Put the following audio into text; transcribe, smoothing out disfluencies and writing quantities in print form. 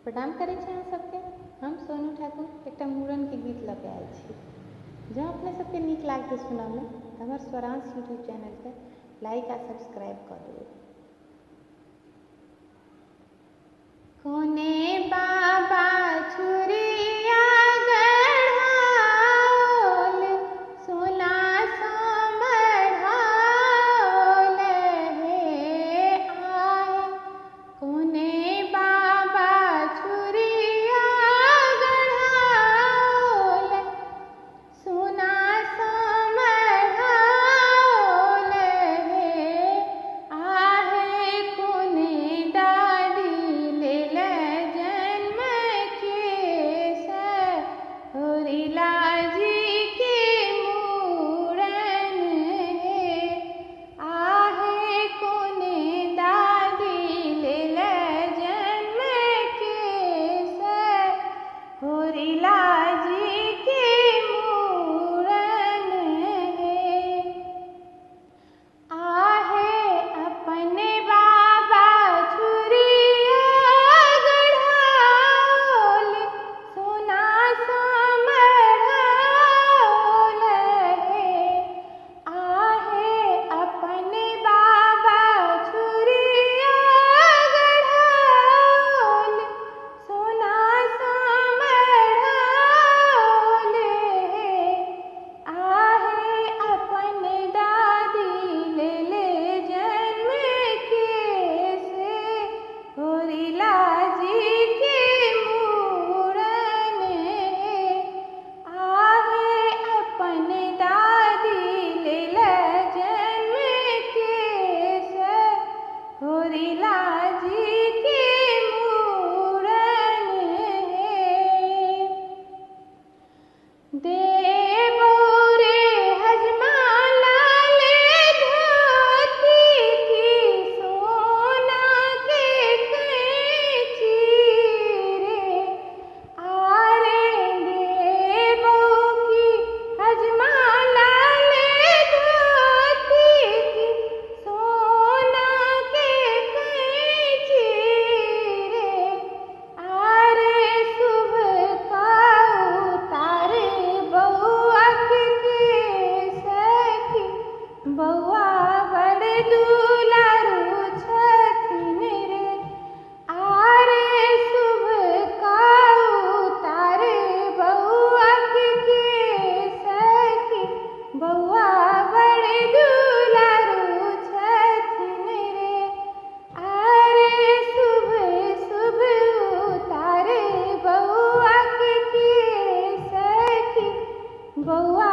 प्रणाम करै छी अहाँ सबके। हम सोनू ठाकुर एकटा मूड़नके गीत लऽ कऽ आयल छी। जँ अपने सबके नीक लागतै सुनऽमे तऽ हमर स्वरांश यूट्यूब चैनलके लाइक आ सब्सक्राइब कऽ देबै। कोने बाबा छुरिया गढ़ाओल, सोना सँ मढ़ाओल हे आए। कोने बाबा छुरिया गढ़ाओल, सोना सँ मढ़ाओल हे आहे। कोने डाली लेल जन्म केसर, होरिला जी के मूड़न हे आहे। कोने दादी लेल जन्म केसर, होरिला जी के मूड़न हे आहे। अपने बाबा छुरिया गढ़ाओल, सोना सँ मढ़ाओल हे आहे। अपने बाबा छुरिया गढ़ाओल, सोना सँ मढ़ाओल हे आहे। अपने दादी लेल जन्म केसे, होरिला जी के मूड़न हे आहे। अपने दादी लेल जन्म केसे, होरिला जी के मूड़न हे। देबो रे हजमाला ले धोती की, सोना के कैंची रे आरे। देबो की हजमाला ले धोती की, सोना के कैंची रे आरे। शुभ का उतारे बउआ के सखी, बउआ बड़ दुलारू छथिन रे आरे। शुभ का उतारे बउआ के सखी, बउआ बड़ दुलारू छथिन रे आरे। शुभ शुभ उतारे बउआ के सखी, बउआ